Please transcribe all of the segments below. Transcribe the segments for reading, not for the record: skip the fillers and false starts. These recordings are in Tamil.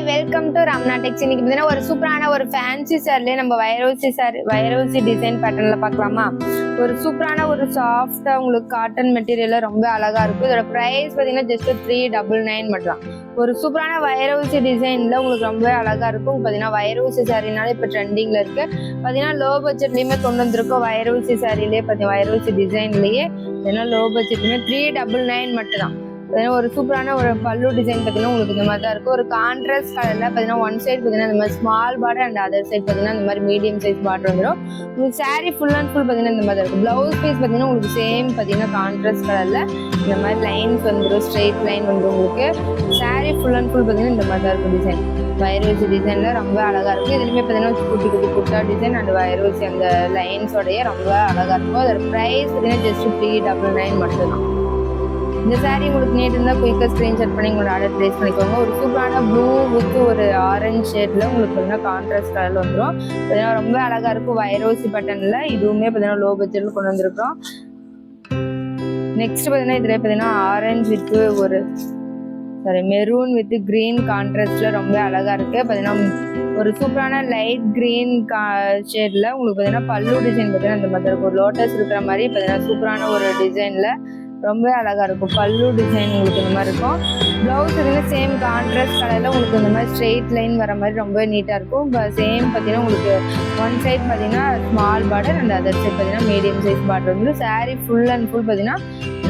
வெல்கம் டு ரம்னா டெக்ஸ். இன்னைக்கு பார்த்தீங்கன்னா ஒரு சூப்பரான ஒரு ஃபேன்சி சாரிலே நம்ம வைரோசி டிசைன் பேட்டர்ன்ல பார்க்கலாமா. ஒரு சூப்பரான ஒரு சாஃப்டா உங்களுக்கு காட்டன் மெட்டீரியல்ல ரொம்ப அழகா இருக்கும். இதோட பிரைஸ் பார்த்தீங்கன்னா ஜஸ்ட் 399 மட்டும். ஒரு சூப்பரான வைரோசி டிசைன்ல உங்களுக்கு ரொம்ப அழகா இருக்கும். பார்த்தீங்கன்னா வைரோசி சாரினால இப்போ ட்ரெண்டிங்ல இருக்கு. பார்த்தீங்கன்னா லோ பட்ஜெட்லயுமே கொண்டு வந்திருக்கோம். வைரோசி சாரிலேயே பார்த்தீங்கன்னா வைரோசி டிசைன்லயே லோ பட்ஜெட்லுமே 399 மட்டும் தான். ஒரு சூப்பரான ஒரு பல்லு டிசைன் பார்த்தீங்கன்னா உங்களுக்கு இந்த மாதிரி தான் இருக்கும். ஒரு கான்ட்ராஸ்ட் கலர்ல பார்த்தீங்கன்னா ஒன் சைட் பார்த்தீங்கன்னா இந்த மாதிரி small border and other side பார்த்தீங்கன்னா இந்த மாதிரி மீடியம் சைஸ் பார்டர் வந்துடும். உங்களுக்கு சாரி ஃபுல் அண்ட் ஃபுல் பார்த்தீங்கன்னா இந்த மாதிரி இருக்கும். பிளவுஸ் பீஸ் பார்த்தீங்கன்னா உங்களுக்கு சேம் பார்த்தீங்கன்னா கான்ட்ராஸ்ட் கலர்ல இந்த மாதிரி லைன்ஸ் வந்துடும், ஸ்ட்ரெயிட் லைன் வந்து உங்களுக்கு சாரி ஃபுல் அண்ட் ஃபுல் பார்த்தீங்கன்னா இந்த மாதிரி தான் இருக்கும். டிசைன் வைரோசி டிசைன்ல ரொம்ப அழகா இருக்கும். இதுலயுமே பார்த்தீங்கன்னா குட்டி குட்டி குட்டா டிசைன் அண்ட் வைரோசி அந்த லைன்ஸோடய ரொம்ப அழகா இருக்கும். அதோட ப்ரைஸ் பார்த்தீங்கன்னா ஜஸ்ட் 399 மட்டும் தான். இந்த சாரீ உங்களுக்கு நீட் இருந்தால் குயிக்காக ஸ்க்ரீன்ஷாட் பண்ணி உங்களோட ஆர்டர் ப்ளேஸ் பண்ணிக்கோங்க. ஒரு சூப்பரான ப்ளூ வித் ஒரு ஆரஞ்ச் ஷேட்ல உங்களுக்கு பார்த்தீங்கன்னா கான்ட்ராஸ்ட் கலர்ல வந்துடும். பார்த்தீங்கன்னா ரொம்ப அழகா இருக்கும். வைரோசி பட்டன்ல இதுவுமே பார்த்தீங்கன்னா லோ பட்ஜெட்ல கொண்டு வந்திருக்கோம். நெக்ஸ்ட் பார்த்தீங்கன்னா இதுல பார்த்தீங்கன்னா ஆரஞ்சு வித் ஒரு மெரூன் வித் கிரீன் கான்ட்ராஸ்ட்ல ரொம்ப அழகா இருக்கு. பார்த்தீங்கன்னா ஒரு சூப்பரான லைட் கிரீன் ஷேட்ல உங்களுக்கு பார்த்தீங்கன்னா பல்லு டிசைன் பார்த்தீங்கன்னா இந்த மாதிரி இருக்கும். ஒரு லோட்டஸ் இருக்கிற மாதிரி பார்த்தீங்கன்னா சூப்பரான ஒரு டிசைன்ல ரொம்ப அழகா இருக்கும். பல்லு டிசைன் உங்களுக்கு இந்த மாதிரி இருக்கும். பிளவுஸ் பார்த்தீங்கன்னா சேம் கான்ட்ராஸ்ட் கலர்ல உங்களுக்கு இந்த மாதிரி ஸ்ட்ரெயிட் லைன் வர மாதிரி ரொம்ப நீட்டா இருக்கும். சேம் பார்த்தீங்கன்னா உங்களுக்கு ஒன் சைட் பார்த்தீங்கன்னா small border and other side பார்த்தீங்கன்னா மீடியம் சைஸ் பார்டர் வந்து சாரீ ஃபுல் அண்ட் ஃபுல் பார்த்தீங்கன்னா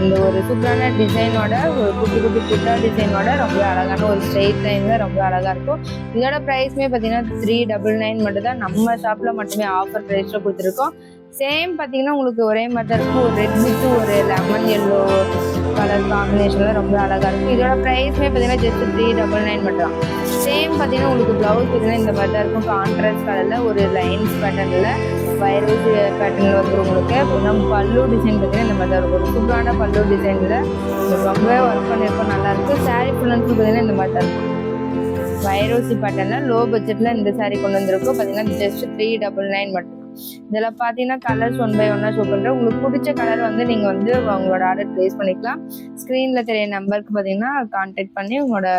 இந்த ஒரு சூப்பரான டிசைனோட ஒரு குட்டி குட்டி குட்டா டிசைனோட ரொம்ப அழகான ஒரு ஸ்ட்ரெயிட் லைன்ல ரொம்ப அழகா இருக்கும். இதோட ப்ரைஸ்மே பார்த்தீங்கன்னா 399 மட்டும் தான். நம்ம ஷாப்ல மட்டுமே ஆஃபர் ப்ரைஸ்ல கொடுத்துருக்கோம். சேம் பார்த்தீங்கன்னா உங்களுக்கு ஒரே மாதிரி தான் இருக்கும். ஒரு ரெட் வித் ஒரு லெமன் எல்லோ கலர் காம்பினேஷன்ல ரொம்ப அழகா இருக்கும். இதோட ப்ரைஸ்மே பார்த்தீங்கன்னா ஜஸ்ட் 399 மட்டும் தான். சேம் பார்த்தீங்கன்னா உங்களுக்கு பிளவுஸ் பார்த்தீங்கன்னா இந்த மாதிரி தான் இருக்கும். கான்ட்ராஸ்ட் கலர்ல ஒரு லைன்ஸ் பேட்டர்ன்ல வைரோசி பேட்டர்ன்ல வந்து உங்களுக்கு நம்ம பல்லு டிசைன் பார்த்தீங்கன்னா இந்த மாதிரி தான் இருக்கும். ஒரு சூப்பரான பல்லு டிசைன்ல ரொம்ப ஒர்க் பண்ணியிருக்கோம், நல்லா இருக்கும். சாரீ ஃபுல் அண்ட் ஃபுல் பார்த்தீங்கன்னா இந்த மாதிரி தான் இருக்கும். வைரோசி பேட்டர்ன்ல லோ பட்ஜெட்ல இந்த சாரீ கொண்டு வந்திருக்கோம். பார்த்தீங்கன்னா ஜஸ்ட் 399 மட்டும். இதில் பார்த்தீங்கன்னா கலர்ஸ் ஒன் பை ஒன்னா ஷோ பண்ணுறேன். உங்களுக்கு பிடிச்ச கலர் வந்து நீங்கள் வந்து உங்களோட ஆர்டர் ப்ளேஸ் பண்ணிக்கலாம். ஸ்க்ரீனில் தெரிய நம்பருக்கு பார்த்தீங்கன்னா கான்டாக்ட் பண்ணி உங்களோட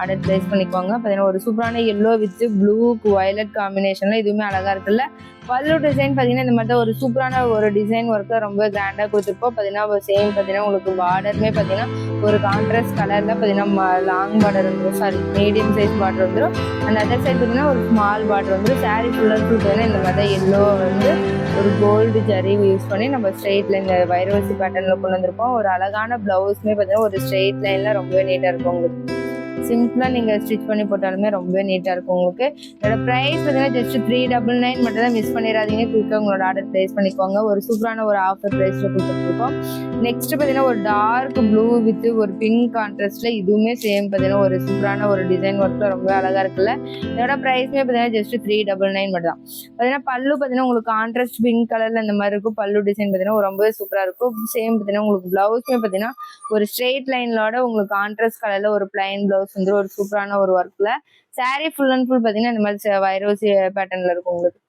ஆர்டர் ப்ளேஸ் பண்ணிக்கோங்க. பார்த்தீங்கன்னா ஒரு சூப்பரான எல்லோ வித் ப்ளூ வயலட் காம்பினேஷனில் இதுவுமே அழகாக இருக்குல்ல. பல்லு டிசைன் பார்த்தீங்கன்னா இந்த மாதிரி தான் ஒரு சூப்பரான ஒரு டிசைன் ஒர்க்கை ரொம்ப கிராண்டாக கொடுத்துருப்போம். பார்த்தீங்கன்னா சேம் பார்த்தீங்கன்னா உங்களுக்கு பார்டருமே பார்த்தீங்கன்னா ஒரு கான்ட்ராஸ்ட் கலரில் பார்த்தீங்கன்னா லாங் பார்டர் வந்துடும், மீடியம் சைஸ் பார்டர் வந்துடும். அந்த அதர் சைட் பார்த்தீங்கன்னா ஒரு ஸ்மால் பார்டர் வந்துடும். சாரீ ஃபுல் அண்ட் ஃபுல் பார்த்தீங்கன்னா இந்த மாதிரி தான் எல்லோ வந்து ஒரு கோல்டு ஜரி யூஸ் பண்ணி நம்ம ஸ்ட்ரெயிட்ல இந்த வைரோசி பேட்டர்னில் கொண்டு வந்திருப்போம். ஒரு அழகான ப்ளவுஸ்மே பார்த்தீங்கன்னா ஒரு ஸ்ட்ரெயிட் லைனில் ரொம்பவே நீட்டாக இருக்கும். உங்களுக்கு சிம்பிளாக நீங்கள் ஸ்டிச் பண்ணி போட்டாலுமே ரொம்ப நீட்டாக இருக்கும். உங்களுக்கு இதோட ப்ரைஸ் பார்த்தீங்கன்னா ஜஸ்ட் 399 மட்டும் தான். மிஸ் பண்ணிடாதீங்க, குயிக்காக உங்களோட ஆர்டர் ப்ளேஸ் பண்ணிக்கோங்க. ஒரு சூப்பரான ஒரு ஆஃபர் ப்ரைஸில் கொடுத்துருக்கோம். நெக்ஸ்ட் பார்த்தீங்கன்னா ஒரு டார்க் ப்ளூ வித் ஒரு பிங்க் கான்ட்ராஸ்ட்ல இதுவுமே சேம் பார்த்தீங்கன்னா ஒரு சூப்பரான ஒரு டிசைன் ஒர்க்கில் ரொம்ப அழகாக இருக்குல்ல. இதோட ப்ரைஸ்மே பார்த்தீங்கன்னா ஜஸ்ட் 399 மட்டும் தான். பார்த்தீங்கன்னா பல்லு பார்த்தீங்கன்னா உங்களுக்கு கான்ட்ராஸ்ட் பிங்க் கலரில் இந்த மாதிரி இருக்கும். பல்லு டிசைன் பார்த்தீங்கன்னா ரொம்பவே சூப்பராக இருக்கும். சேம் பார்த்தீங்கன்னா உங்களுக்கு ப்ளவுஸ்மே பார்த்தீங்கன்னா ஒரு ஸ்ட்ரெயிட் லைனோட உங்களுக்கு கான்ட்ராஸ்ட் கலரில் ஒரு பிளைன் ப்ளவுஸ் வந்து ஒரு சூப்பரான ஒரு ஒர்க்ல. சாரீ ஃபுல் அண்ட் ஃபுல் பார்த்தீங்கன்னா இந்த மாதிரி வைரோசி பேட்டர்ன்ல இருக்கும். உங்களுக்கு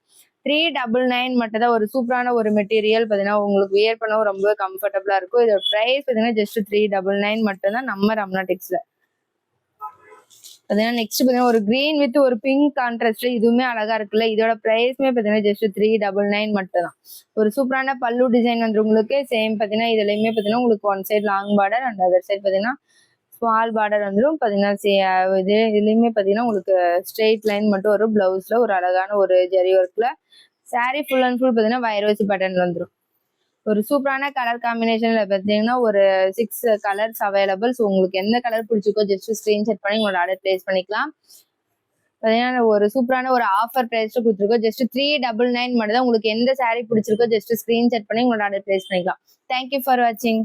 399 மட்டும் தான். ஒரு சூப்பரான ஒரு மெட்டீரியல் பார்த்தீங்கன்னா உங்களுக்கு வியர் பண்ணவும் ரொம்ப கம்ஃபர்டபுளா இருக்கும். இதோட ப்ரைஸ் பார்த்தீங்கன்னா ஜஸ்ட் 399 மட்டும் தான் நம்ம ரம்னா டெக்ஸ்ல. பார்த்தீங்கன்னா நெக்ஸ்ட் பார்த்தீங்கன்னா ஒரு கிரீன் வித் ஒரு பிங்க் கான்ட்ராஸ்ட்ல இதுவுமே அழகா இருக்குல்ல. இதோட ப்ரைஸ்மே பார்த்தீங்கன்னா ஜஸ்ட் 399 மட்டும் தான். ஒரு சூப்பரான பல்லு டிசைன் வந்து உங்களுக்கு சேம் பார்த்தீங்கன்னா இதுலயுமே பார்த்தீங்கன்னா உங்களுக்கு one side long border and other side பார்த்தீங்கன்னா ஸ்மால் பார்டர் வந்துடும். பார்த்தீங்கன்னா இதுலயுமே பார்த்தீங்கன்னா உங்களுக்கு ஸ்ட்ரெயிட் லைன் மட்டும் வரும். பிளவுஸ்ல ஒரு அழகான ஒரு ஜரி ஒர்க்ல. சாரீ ஃபுல் அண்ட் ஃபுல் பார்த்தீங்கன்னா வைரோசி பேட்டர்ன் வந்துடும். ஒரு சூப்பரான கலர் காம்பினேஷன்ல பார்த்தீங்கன்னா ஒரு 6 கலர்ஸ் அவைலபிள். ஸோ உங்களுக்கு எந்த கலர் பிடிச்சிருக்கோ ஜஸ்ட் ஸ்கிரீன்ஷாட் பண்ணி உங்களோட ஆர்டர் பிளேஸ் பண்ணிக்கலாம். பார்த்தீங்கன்னா ஒரு சூப்பரான ஒரு ஆஃபர் ப்ரைஸ்ல கொடுத்துருக்கோம். ஜஸ்ட் 399 மட்டும் தான். உங்களுக்கு எந்த சாரீ பிடிச்சிருக்கோ ஜஸ்ட் ஸ்கிரீன்ஷாட் பண்ணி உங்களோட ஆர்டர் பிளேஸ் பண்ணிக்கலாம். தேங்க்யூ ஃபார் வாட்சிங்.